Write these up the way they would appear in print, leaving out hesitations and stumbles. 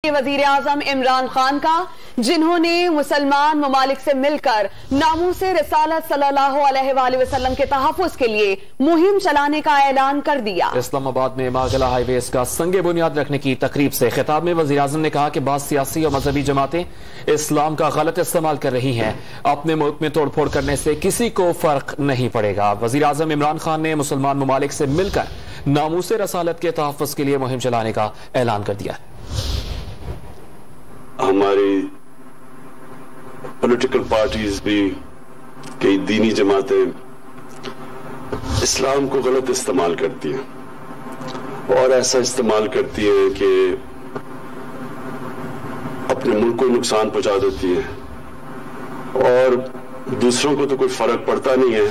وزیر اعظم عمران خان کا، جنہوں نے مسلمان ممالک سے مل کر ناموس رسالت صلی اللہ علیہ وآلہ وسلم کے تحفظ کے لیے مہم چلانے کا اعلان کر دیا۔ اسلام آباد میں ماغلہ ہائی ویز کا سنگ بنیاد رکھنے کی تقریب سے خطاب میں وزیر اعظم نے کہا کہ بعض سیاسی اور مذہبی جماعتیں اسلام کا غلط استعمال کر رہی ہیں، اپنے ملک میں توڑ پھوڑ کرنے سے کسی کو فرق نہیں پڑے گا۔ وزیر اعظم عمران خان نے مسلمان ممالک سے مل کر ناموس رسالت کے تحفظ کے لیے مہم چلانے کا اعلان کر دیا۔ ہماری پولیٹیکل پارٹیز بھی، کئی دینی جماعتیں اسلام کو غلط استعمال کرتی ہیں اور ایسا استعمال کرتی ہیں کہ اپنے ملک کو نقصان پہنچا دیتی ہیں اور دوسروں کو تو کوئی فرق پڑتا نہیں ہے،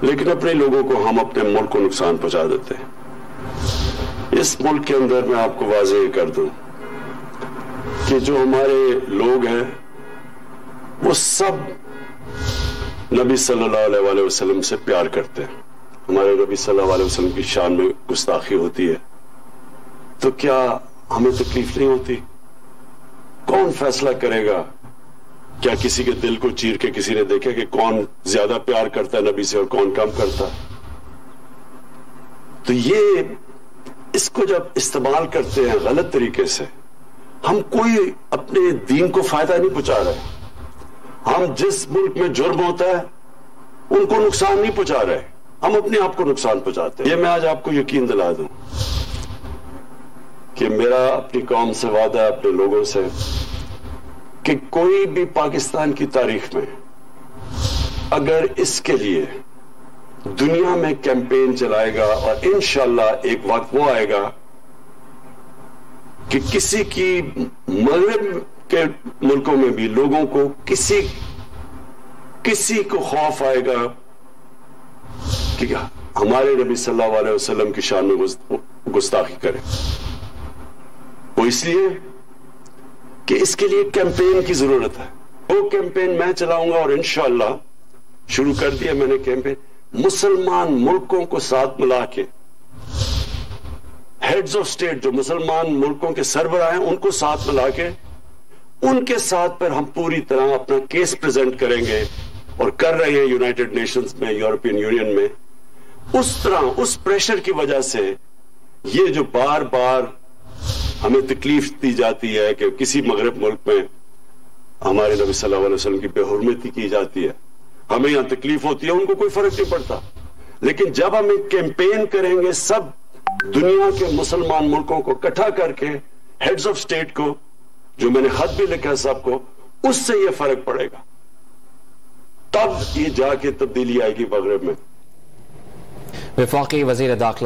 لیکن اپنے لوگوں کو ہم اپنے ملک کو نقصان پہنچا دیتے ہیں۔ اس ملک کے اندر میں آپ کو واضح کر دوں کہ جو ہمارے لوگ ہیں وہ سب نبی صلی اللہ علیہ وآلہ وسلم سے پیار کرتے ہیں۔ ہمارے نبی صلی اللہ علیہ وسلم کی شان میں گستاخی ہوتی ہے تو کیا ہمیں تکلیف نہیں ہوتی؟ کون فیصلہ کرے گا؟ کیا کسی کے دل کو چیر کے کسی نے دیکھا کہ کون زیادہ پیار کرتا ہے نبی سے اور کون کم کرتا ہے؟ تو یہ اس کو جب استعمال کرتے ہیں غلط طریقے سے، ہم کوئی اپنے دین کو فائدہ نہیں پہنچا رہے۔ ہم جس ملک میں جرم ہوتا ہے ان کو نقصان نہیں پہنچا رہے، ہم اپنے آپ کو نقصان پہنچاتے ہیں۔ یہ میں آج آپ کو یقین دلا دوں کہ میرا اپنی قوم سے وعدہ ہے، اپنے لوگوں سے، کہ کوئی بھی پاکستان کی تاریخ میں اگر اس کے لیے دنیا میں کیمپین چلائے گا، اور انشاءاللہ ایک وقت وہ آئے گا کہ کسی کی مغرب کے ملکوں میں بھی لوگوں کو کسی کو خوف آئے گا کہ ہمارے نبی صلی اللہ علیہ وسلم کی شان میں گستاخی کرے، وہ اس لیے کہ اس کے لیے کیمپین کی ضرورت ہے۔ وہ کیمپین میں چلاؤں گا اور انشاءاللہ شروع کر دیا میں نے کیمپین، مسلمان ملکوں کو ساتھ ملا کے، ہیڈز آف سٹیٹ جو مسلمان ملکوں کے سربراہ ہیں ان کو ساتھ ملا کے ان کے ساتھ پر ہم پوری طرح اپنا کیس پریزنٹ کریں گے، اور کر رہے ہیں یونائٹڈ نیشنز میں، یورپین یونین میں۔ اس طرح اس پریشر کی وجہ سے یہ جو بار بار ہمیں تکلیف دی جاتی ہے کہ کسی مغرب ملک میں ہمارے نبی صلی اللہ علیہ وسلم کی بے حرمتی کی جاتی ہے، ہمیں یہاں تکلیف ہوتی ہے، ان کو کوئی فرق نہیں پڑتا۔ لیکن جب ہم ایک کیمپین کریں گے سب دنیا کے مسلمان ملکوں کو اکٹھا کر کے، ہیڈز آف سٹیٹ کو، جو میں نے خط بھی لکھا ہے سب کو، اس سے یہ فرق پڑے گا، تب یہ جا کے تبدیلی آئے گی مغرب میں۔ وفاقی وزیر داخلہ